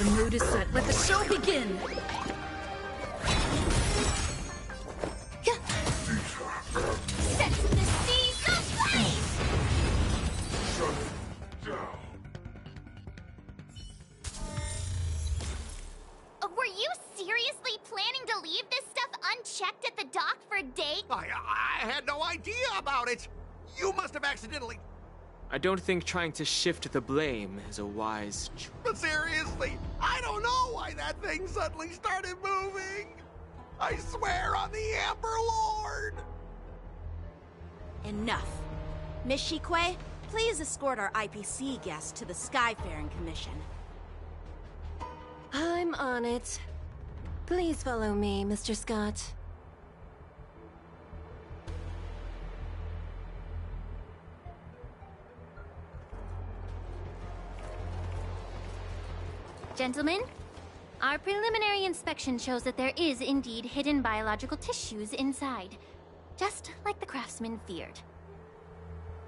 The mood is set. Let the show begin! Set the seas ablaze! Shut it down. Were you seriously planning to leave this stuff unchecked at the dock for days? I had no idea about it. You must have accidentally... I don't think trying to shift the blame is a wise choice. But seriously, I don't know why that thing suddenly started moving. I swear on the Amber Lord. Enough. Miss Shikwe, please escort our IPC guest to the Skyfaring Commission. I'm on it. Please follow me, Mr. Scott. Gentlemen, our preliminary inspection shows that there is indeed hidden biological tissues inside, just like the craftsman feared.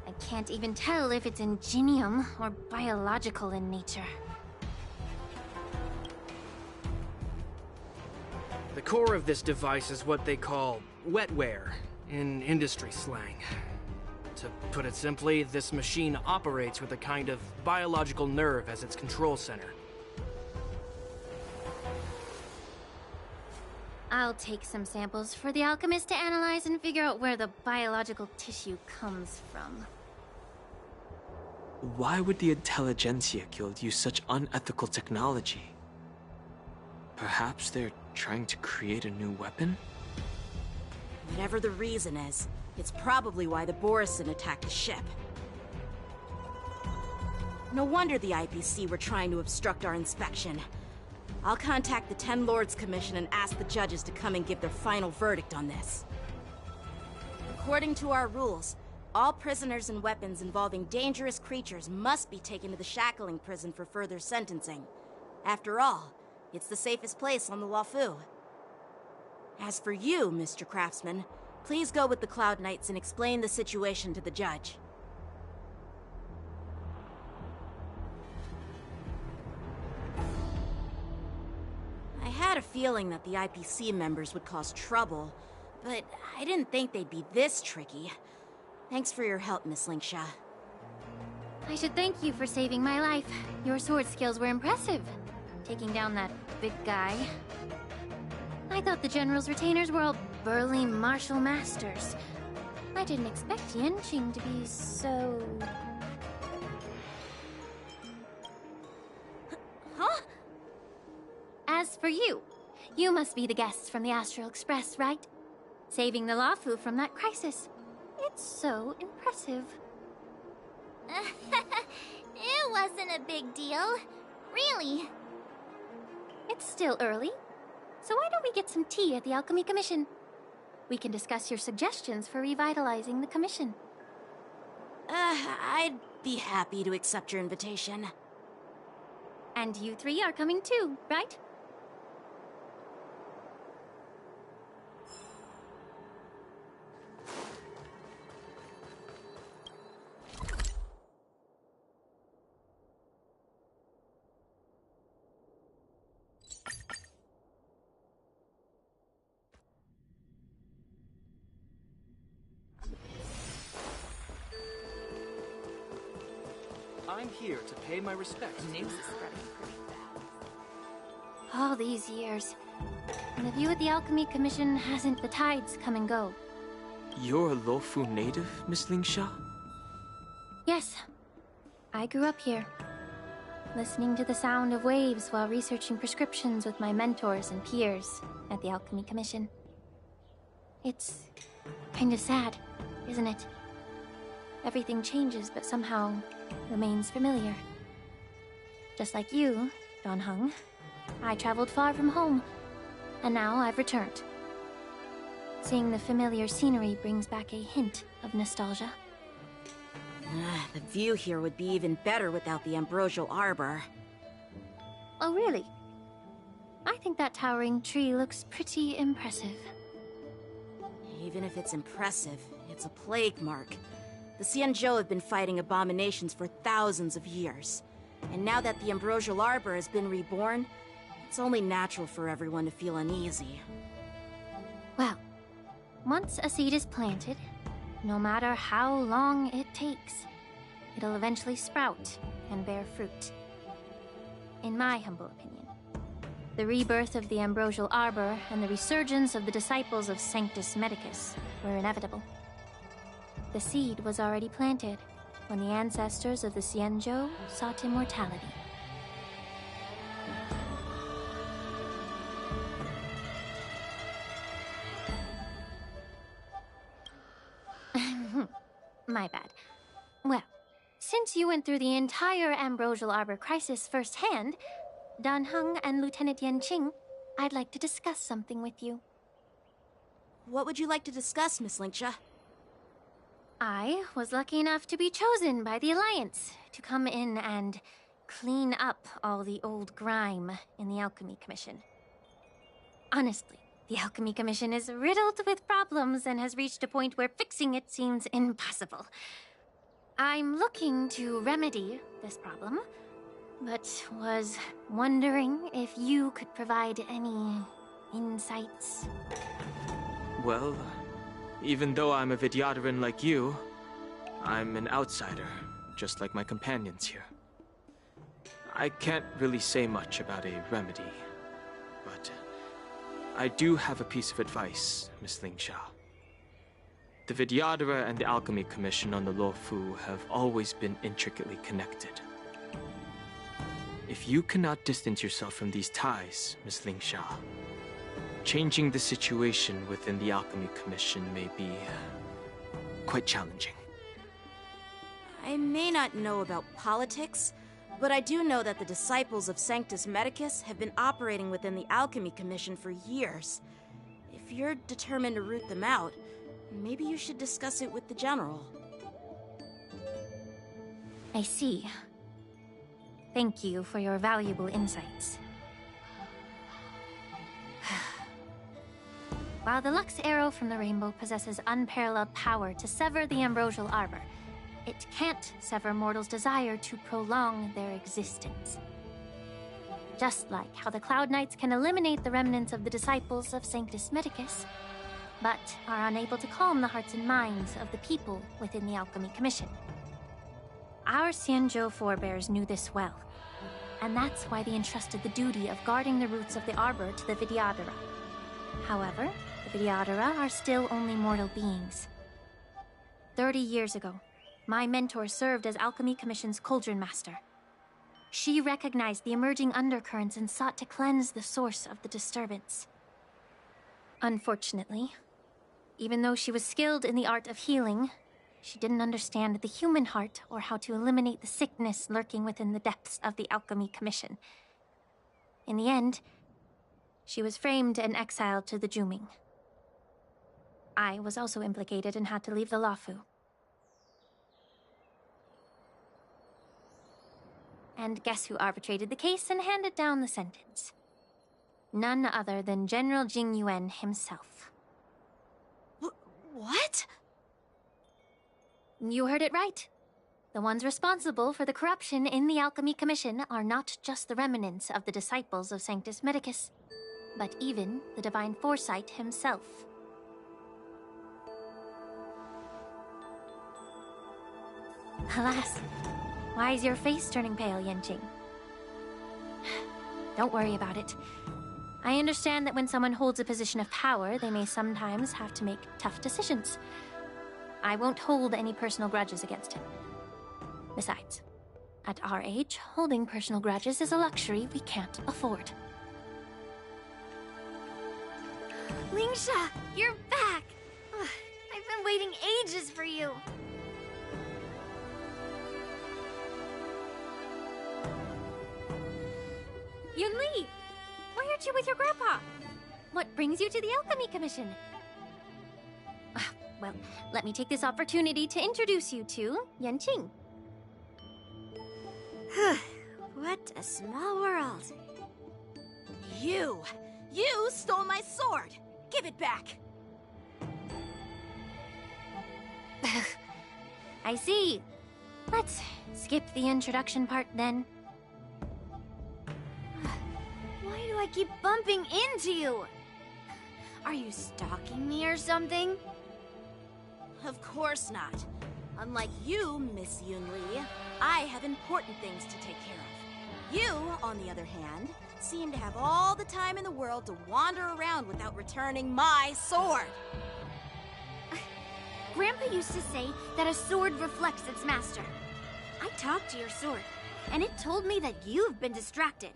I can't even tell if it's ingenium or biological in nature. The core of this device is what they call wetware in industry slang. To put it simply, this machine operates with a kind of biological nerve as its control center. I'll take some samples for the alchemist to analyze and figure out where the biological tissue comes from. Why would the Intelligentsia Guild use such unethical technology? Perhaps they're trying to create a new weapon? Whatever the reason is, it's probably why the Borisin attacked the ship. No wonder the IPC were trying to obstruct our inspection. I'll contact the Ten Lords Commission and ask the judges to come and give their final verdict on this. According to our rules, all prisoners and weapons involving dangerous creatures must be taken to the shackling prison for further sentencing. After all, it's the safest place on the Luofu. As for you, Mr. Craftsman, please go with the Cloud Knights and explain the situation to the judge. I had a feeling that the IPC members would cause trouble, but I didn't think they'd be this tricky. Thanks for your help, Miss Linksha. I should thank you for saving my life. Your sword skills were impressive, taking down that big guy. I thought the General's retainers were all burly martial masters. I didn't expect Yenqing to be so... Huh? As for you, you must be the guests from the Astral Express, right? Saving the Luofu from that crisis. It's so impressive. It wasn't a big deal. Really. It's still early, so why don't we get some tea at the Alchemy Commission? We can discuss your suggestions for revitalizing the commission. I'd be happy to accept your invitation. And you three are coming too, right? I'm here to pay my respects. News is spreading pretty fast. All these years, and the view at the Alchemy Commission hasn't. The tides come and go. You're a Luofu native, Miss Lingsha? Yes, I grew up here, listening to the sound of waves while researching prescriptions with my mentors and peers at the Alchemy Commission. It's kinda sad, isn't it? Everything changes, but somehow remains familiar. Just like you, Don Hung, I traveled far from home, and now I've returned. Seeing the familiar scenery brings back a hint of nostalgia. The view here would be even better without the ambrosial arbor. Oh, really? I think that towering tree looks pretty impressive. Even if it's impressive, it's a plague mark. The Xianzhou have been fighting abominations for thousands of years. And now that the Ambrosial Arbor has been reborn, it's only natural for everyone to feel uneasy. Well, once a seed is planted, no matter how long it takes, it'll eventually sprout and bear fruit. In my humble opinion, the rebirth of the Ambrosial Arbor and the resurgence of the disciples of Sanctus Medicus were inevitable. The seed was already planted when the ancestors of the Xianzhou sought immortality. My bad. Well, since you went through the entire Ambrosial Arbor crisis firsthand, Dan Heng and Lieutenant Yanqing, I'd like to discuss something with you. What would you like to discuss, Miss Linksha? I was lucky enough to be chosen by the Alliance to come in and clean up all the old grime in the Alchemy Commission. Honestly, the Alchemy Commission is riddled with problems and has reached a point where fixing it seems impossible. I'm looking to remedy this problem, but was wondering if you could provide any insights. Well, even though I'm a Vidyadharan like you, I'm an outsider, just like my companions here. I can't really say much about a remedy, but I do have a piece of advice, Miss Lingsha. The Vidyadhara and the Alchemy Commission on the Luofu have always been intricately connected. If you cannot distance yourself from these ties, Miss Lingsha, changing the situation within the Alchemy Commission may be quite challenging. I may not know about politics, but I do know that the disciples of Sanctus Medicus have been operating within the Alchemy Commission for years. If you're determined to root them out, maybe you should discuss it with the General. I see. Thank you for your valuable insights. While the Lux Arrow from the Rainbow possesses unparalleled power to sever the Ambrosial Arbor, it can't sever mortals' desire to prolong their existence. Just like how the Cloud Knights can eliminate the remnants of the disciples of Sanctus Medicus, but are unable to calm the hearts and minds of the people within the Alchemy Commission. Our Xianzhou forebears knew this well, and that's why they entrusted the duty of guarding the roots of the Arbor to the Vidyadhara. However, the Vidyadhara are still only mortal beings. 30 years ago, my mentor served as Alchemy Commission's Cauldron Master. She recognized the emerging undercurrents and sought to cleanse the source of the disturbance. Unfortunately, even though she was skilled in the art of healing, she didn't understand the human heart or how to eliminate the sickness lurking within the depths of the Alchemy Commission. In the end, she was framed and exiled to the Juming. I was also implicated and had to leave the Luofu. And guess who arbitrated the case and handed down the sentence? None other than General Jing Yuan himself. What? You heard it right. The ones responsible for the corruption in the Alchemy Commission are not just the remnants of the disciples of Sanctus Medicus, but even the Divine Foresight himself. Alas, why is your face turning pale, Yanqing? Don't worry about it. I understand that when someone holds a position of power, they may sometimes have to make tough decisions. I won't hold any personal grudges against him. Besides, at our age, holding personal grudges is a luxury we can't afford. Lingsha, you're back! Ugh, I've been waiting ages for you. Yunli! Why aren't you with your grandpa? What brings you to the Alchemy Commission? Well, let me take this opportunity to introduce you to Yanqing. What a small world. You stole my sword! Give it back! I see. Let's skip the introduction part then. I keep bumping into you? Are you stalking me or something? Of course not. Unlike you, Miss Yunli, I have important things to take care of. You, on the other hand, seem to have all the time in the world to wander around without returning my sword. Grandpa used to say that a sword reflects its master. I talked to your sword, and it told me that you've been distracted.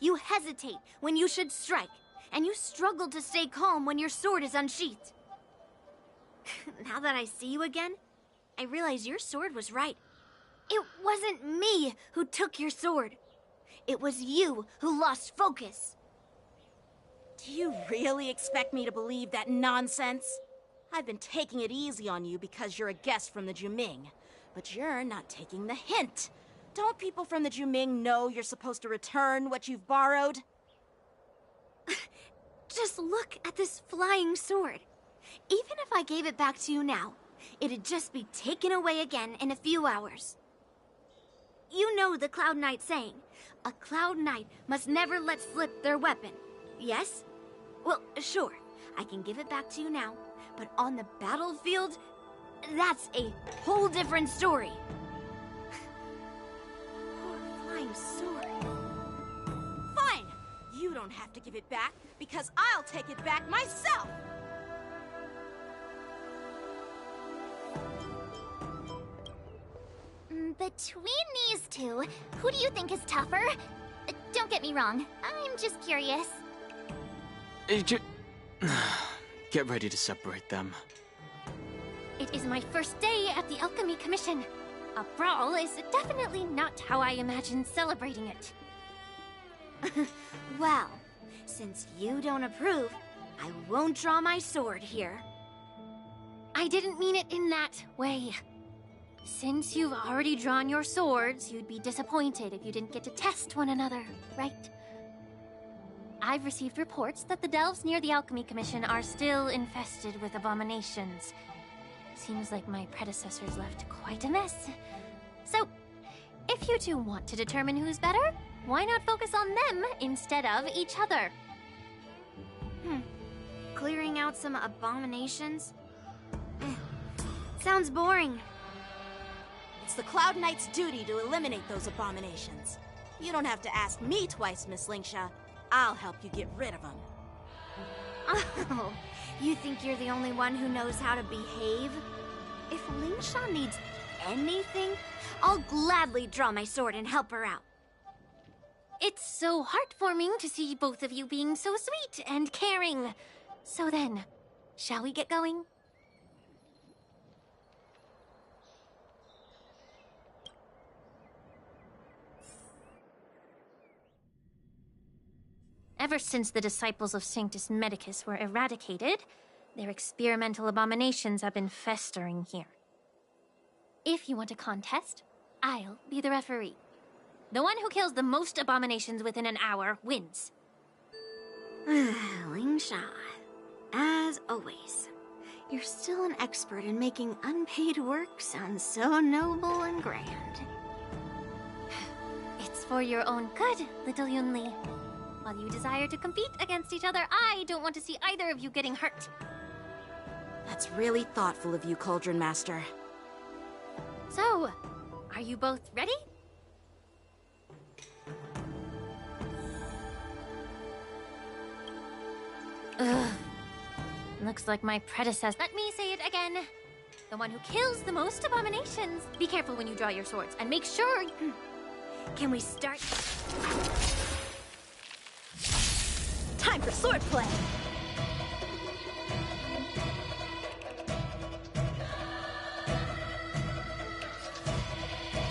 You hesitate when you should strike, and you struggle to stay calm when your sword is unsheathed. Now that I see you again, I realize your sword was right. It wasn't me who took your sword. It was you who lost focus. Do you really expect me to believe that nonsense? I've been taking it easy on you because you're a guest from the Juming, but you're not taking the hint. Don't people from the Juming know you're supposed to return what you've borrowed? Just look at this flying sword. Even if I gave it back to you now, it'd just be taken away again in a few hours. You know the Cloud Knight saying, a Cloud Knight must never let slip their weapon, yes? Well, sure, I can give it back to you now, but on the battlefield, that's a whole different story. Poor flying sword. Fine! You don't have to give it back, because I'll take it back myself! Between these two, who do you think is tougher? Don't get me wrong, I'm just curious. Get ready to separate them. It is my first day at the Alchemy Commission. A brawl is definitely not how I imagined celebrating it. Well, since you don't approve, I won't draw my sword here. I didn't mean it in that way. Since you've already drawn your swords, you'd be disappointed if you didn't get to test one another, right? I've received reports that the delves near the Alchemy Commission are still infested with abominations. Seems like my predecessors left quite a mess. So, if you two want to determine who's better, why not focus on them instead of each other? Clearing out some abominations? Sounds boring. It's the Cloud Knight's duty to eliminate those abominations. You don't have to ask me twice, Miss Lingsha. I'll help you get rid of them. Oh, you think you're the only one who knows how to behave? If Lingsha needs anything, I'll gladly draw my sword and help her out. It's so heartwarming to see both of you being so sweet and caring. So then, shall we get going? Ever since the disciples of Sanctus Medicus were eradicated, their experimental abominations have been festering here. If you want a contest, I'll be the referee. The one who kills the most abominations within an hour wins. Lingsha, as always, you're still an expert in making unpaid work sound so noble and grand. It's for your own good, little Yunli. While you desire to compete against each other, I don't want to see either of you getting hurt. That's really thoughtful of you, Cauldron Master. So, are you both ready? Ugh. Looks like my predecessor. Let me say it again. The one who kills the most abominations. Be careful when you draw your swords, and make sure... Can we start? Time for swordplay!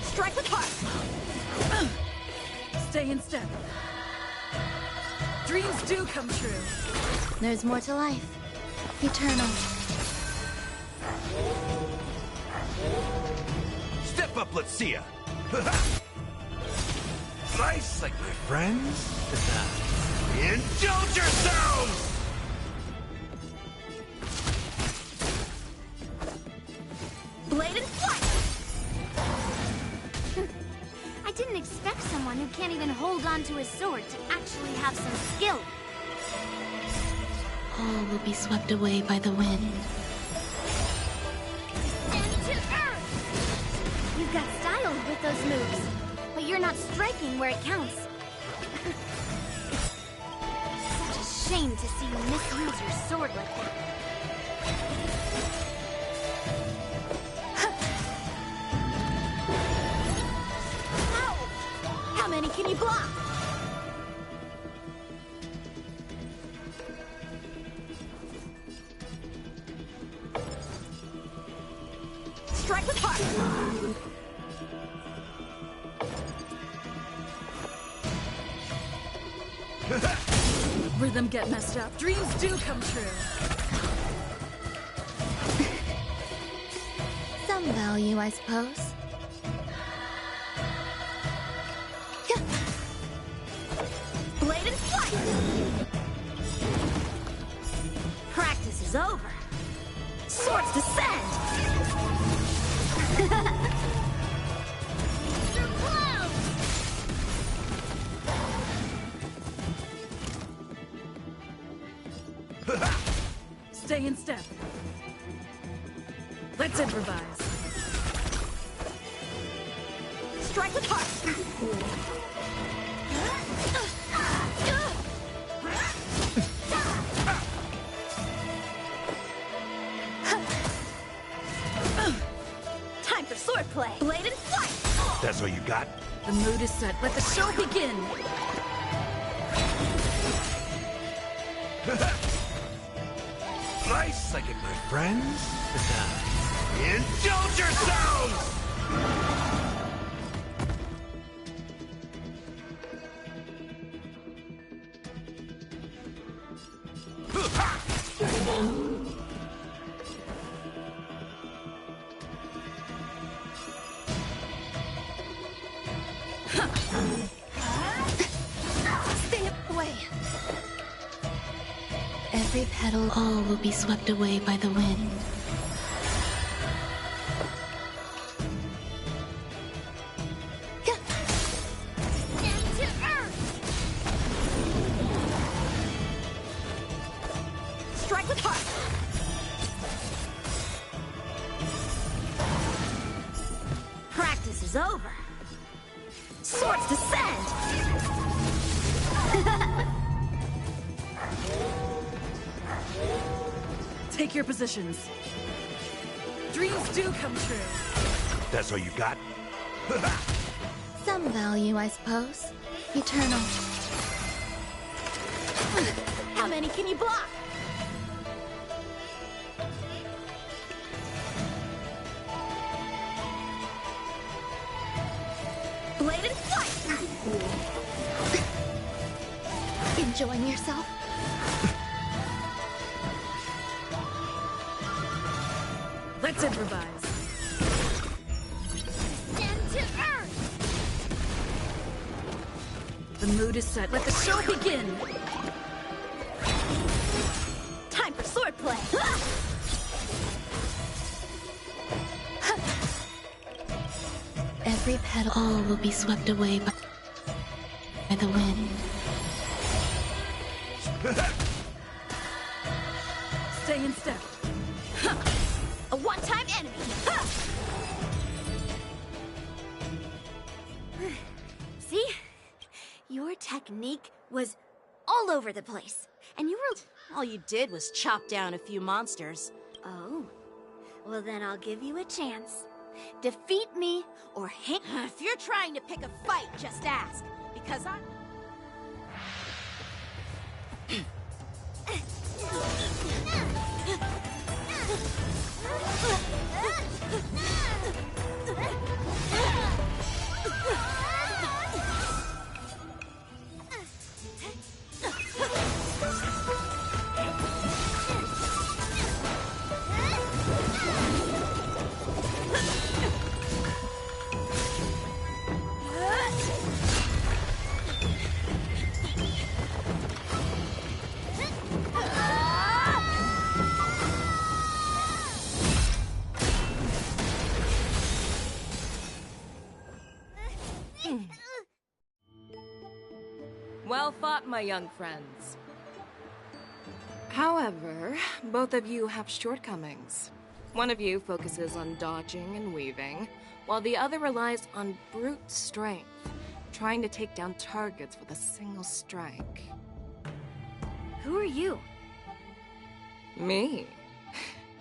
Strike with heart! Stay in step. Dreams do come true. There's more to life. Eternal. Step up, let's see ya. Nice, like my friends. Indulge yourselves! Blade and flight! I didn't expect someone who can't even hold on to his sword to actually actually have some skill. All will be swept away by the wind. Descend to earth! You've got style with those moves, but you're not striking where it counts. Such a shame to see you misuse your sword like that. Ow! How many can you block? Strike with heart! Rhythm get messed up. Dreams do come true. Some value, I suppose. Blade and flight! Practice is over. Swords descend! Through clouds! Stay in step. Let's improvise. Strike with heart! Time for swordplay! Blade and flight! That's all you got? The mood is set. Let the show begin. Nice second, my friends. Indulge yourselves! Stay away. Every petal, all will be swept away by the wind. Stand to earth! Strike with heart! Practice is over. Swords descend! Take your positions. Dreams do come true. That's all you got? Some value, I suppose. Eternal. How many can you block? Blade and flight! Enjoying yourself? Let's improvise. Descend to earth! The mood is set. Let the show begin. Time for swordplay! Every petal, all will be swept away by the wind. Stay in step. A one-time enemy! See? Your technique was all over the place. And you were... All you did was chop down a few monsters. Oh. Well, then I'll give you a chance. Defeat me, or hang... If you're trying to pick a fight, just ask. Because I... thought, my young friends. However, both of you have shortcomings. One of you focuses on dodging and weaving, while the other relies on brute strength, trying to take down targets with a single strike. Who are you? Me?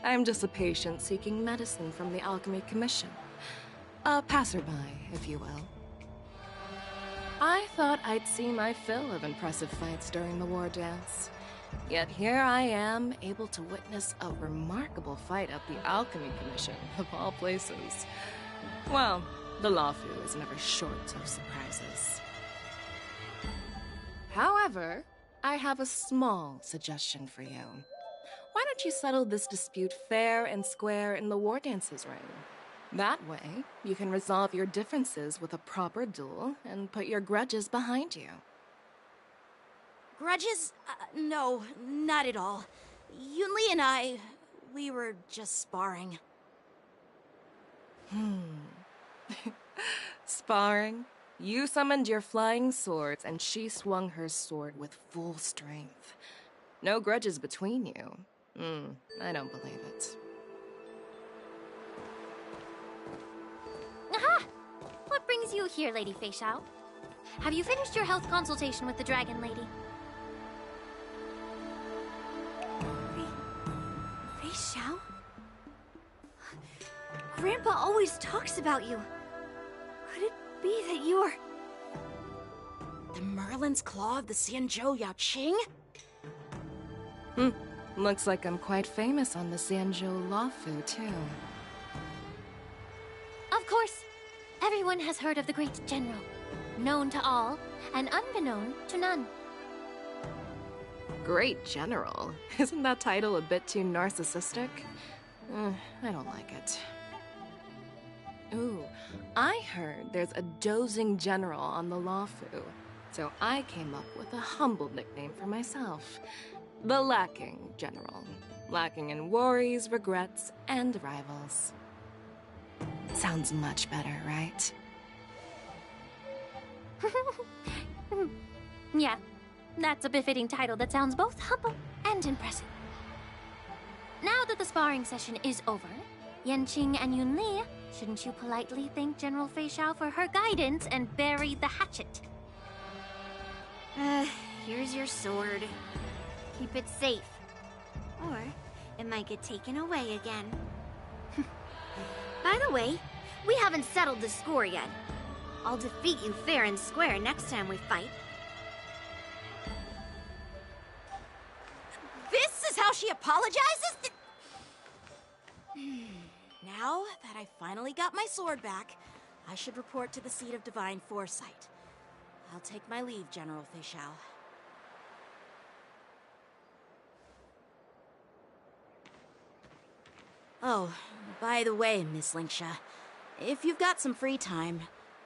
I'm just a patient seeking medicine from the Alchemy Commission. A passerby, if you will. I thought I'd see my fill of impressive fights during the war dance. Yet here I am, able to witness a remarkable fight at the Alchemy Commission, of all places. Well, the Lawfu is never short of surprises. However, I have a small suggestion for you. Why don't you settle this dispute fair and square in the war dances ring? That way, you can resolve your differences with a proper duel and put your grudges behind you. Grudges? No, not at all. Yunli and we were just sparring. Sparring? You summoned your flying swords and she swung her sword with full strength. No grudges between you. I don't believe it. Aha! What brings you here, Lady Fei Xiao? Have you finished your health consultation with the Dragon Lady? Fei Xiao? Grandpa always talks about you. Could it be that you're... The Merlin's Claw of the Xianzhou Yaoqing? Looks like I'm quite famous on the Xianzhou Lawfu, too. Of course. Everyone has heard of the great general. Known to all, and unbeknown to none. Great General? Isn't that title a bit too narcissistic? I don't like it. Ooh, I heard there's a dozing general on the Lawfu, so I came up with a humble nickname for myself. The Lacking General. Lacking in worries, regrets, and rivals. Sounds much better, right? Yeah, that's a befitting title that sounds both humble and impressive. Now that the sparring session is over, Yanqing and Yunli, shouldn't you politely thank General Fei Xiao for her guidance and bury the hatchet? Here's your sword. Keep it safe. Or it might get taken away again. By the way, we haven't settled the score yet. I'll defeat you fair and square next time we fight. This is how she apologizes? Now that I finally got my sword back, I should report to the seat of divine foresight. I'll take my leave, General Fei Xiao. Oh, by the way, Miss Linksha, if you've got some free time,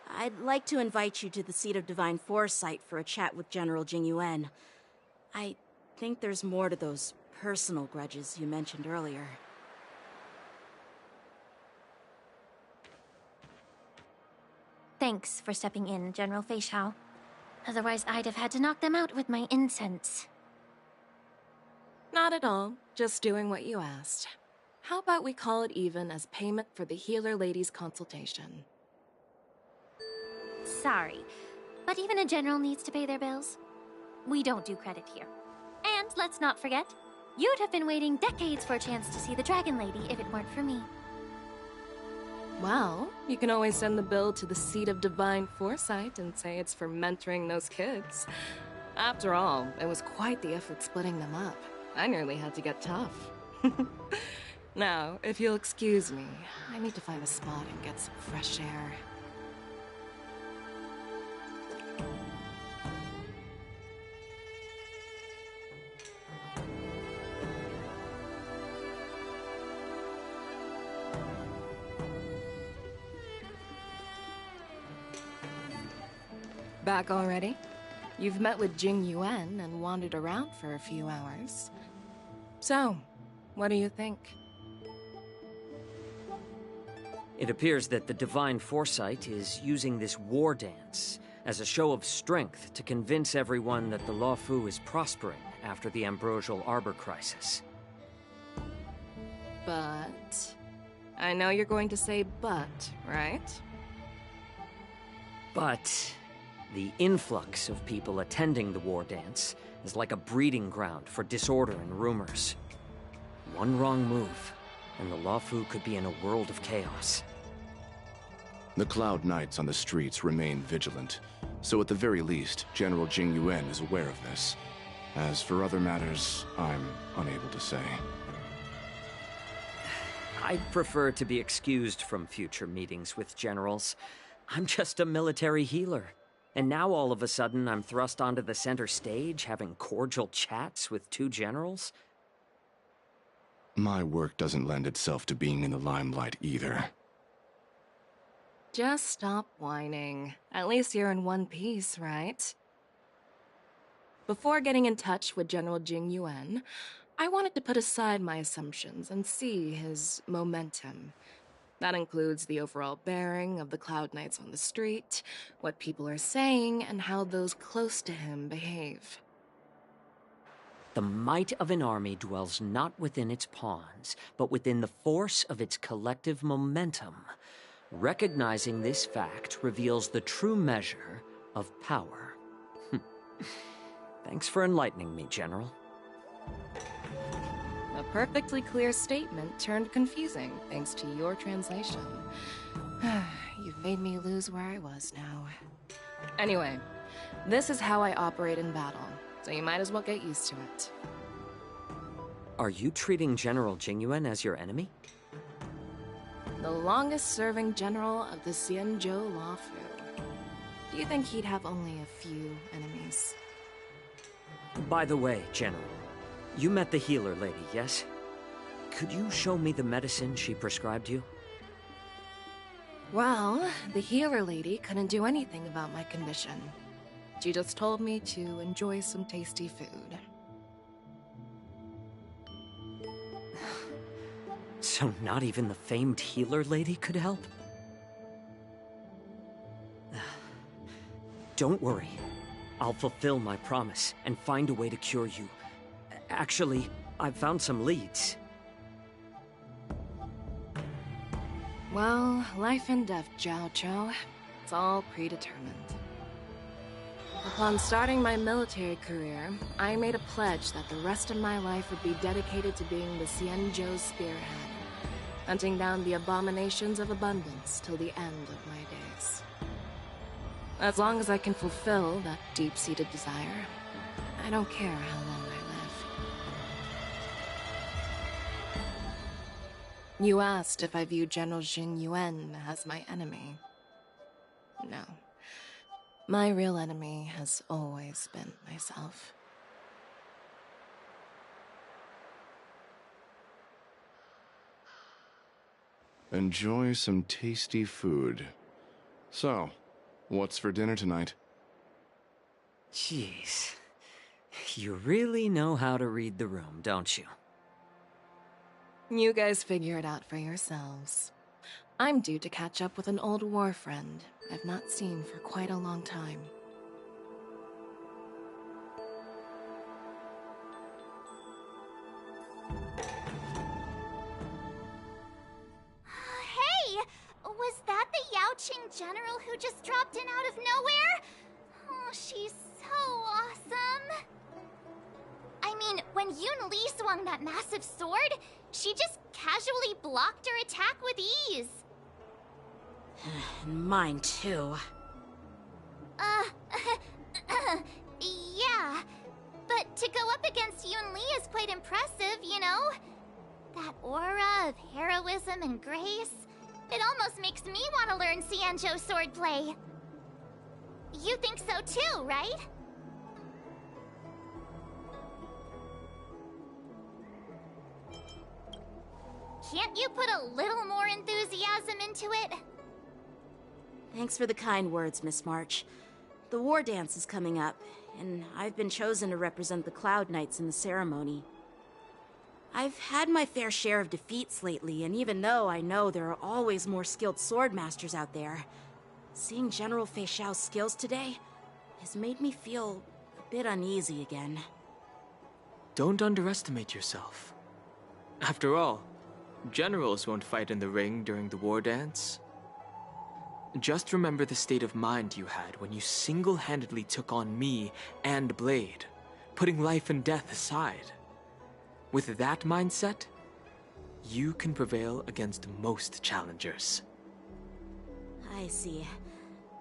I'd like to invite you to the seat of divine foresight for a chat with General Jingyuan. I think there's more to those personal grudges you mentioned earlier. Thanks for stepping in, General Fei Xiao. Otherwise, I'd have had to knock them out with my incense. Not at all. Just doing what you asked. How about we call it even as payment for the healer lady's consultation? Sorry, but even a general needs to pay their bills. We don't do credit here. And let's not forget, you'd have been waiting decades for a chance to see the Dragon Lady if it weren't for me. Well, you can always send the bill to the seat of divine foresight and say it's for mentoring those kids. After all, it was quite the effort splitting them up. I nearly had to get tough. Now, if you'll excuse me, I need to find a spot and get some fresh air. Back already? You've met with Jingyuan and wandered around for a few hours. So, what do you think? It appears that the Divine Foresight is using this war dance as a show of strength to convince everyone that the Luofu is prospering after the Ambrosial Arbor crisis. But... I know you're going to say but, right? But the influx of people attending the war dance is like a breeding ground for disorder and rumors. One wrong move, and the Luofu could be in a world of chaos. The Cloud Knights on the streets remain vigilant, so at the very least, General Jing Yuan is aware of this. As for other matters, I'm unable to say. I'd prefer to be excused from future meetings with generals. I'm just a military healer. And now all of a sudden I'm thrust onto the center stage having cordial chats with two generals? My work doesn't lend itself to being in the limelight either. Just stop whining. At least you're in one piece, right? Before getting in touch with General Jing Yuan, I wanted to put aside my assumptions and see his momentum. That includes the overall bearing of the Cloud Knights on the street, what people are saying, and how those close to him behave. The might of an army dwells not within its pawns, but within the force of its collective momentum. Recognizing this fact reveals the true measure of power. Thanks for enlightening me, General. A perfectly clear statement turned confusing thanks to your translation. You've made me lose where I was now. Anyway, this is how I operate in battle, so you might as well get used to it. Are you treating General Jing Yuan as your enemy? The longest-serving general of the Xianzhou Luofu. Do you think he'd have only a few enemies? By the way, General, you met the healer lady, yes? Could you show me the medicine she prescribed you? Well, the healer lady couldn't do anything about my condition. She just told me to enjoy some tasty food. So not even the famed healer lady could help? Don't worry. I'll fulfill my promise and find a way to cure you. Actually, I've found some leads. Well, life and death, Jiao Chou. It's all predetermined. Upon starting my military career, I made a pledge that the rest of my life would be dedicated to being the Xianzhou spearhead, hunting down the abominations of abundance till the end of my days. As long as I can fulfill that deep-seated desire, I don't care how long I live. You asked if I view General Jing Yuan as my enemy. No. My real enemy has always been myself. Enjoy some tasty food. So, what's for dinner tonight? Jeez. You really know how to read the room, don't you? You guys figure it out for yourselves. I'm due to catch up with an old war friend I've not seen for quite a long time. Hey! Was that the Yaoqing general who just dropped in out of nowhere? Oh, she's so awesome! I mean, when Yun Li swung that massive sword, she just casually blocked her attack with ease. Mine too. Yeah. But to go up against Yun Li is quite impressive, you know? That aura of heroism and grace, it almost makes me want to learn Xianzhou swordplay. You think so too, right? Can't you put a little more enthusiasm into it? Thanks for the kind words, Miss March. The war dance is coming up, and I've been chosen to represent the Cloud Knights in the ceremony. I've had my fair share of defeats lately, and even though I know there are always more skilled sword masters out there, Seeing General Fei Xiao's skills today has made me feel a bit uneasy again. Don't underestimate yourself. After all, generals won't fight in the ring during the war dance. Just remember the state of mind you had when you single-handedly took on me and Blade, putting life and death aside. With that mindset, you can prevail against most challengers. I see.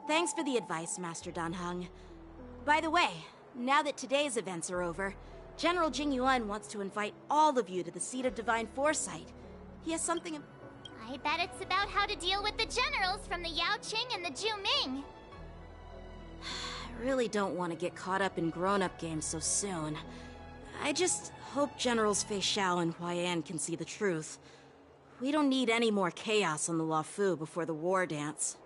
Thanks for the advice, Master Danheng. By the way, now that today's events are over, General Jing Yuan wants to invite all of you to the Seat of Divine Foresight. He has something... I bet it's about how to deal with the generals from the Yao Qing and the Zhu Ming. I really don't want to get caught up in grown-up games so soon. I just hope Generals Fei Xiao and Huaiyan can see the truth. We don't need any more chaos on the Luofu before the war dance.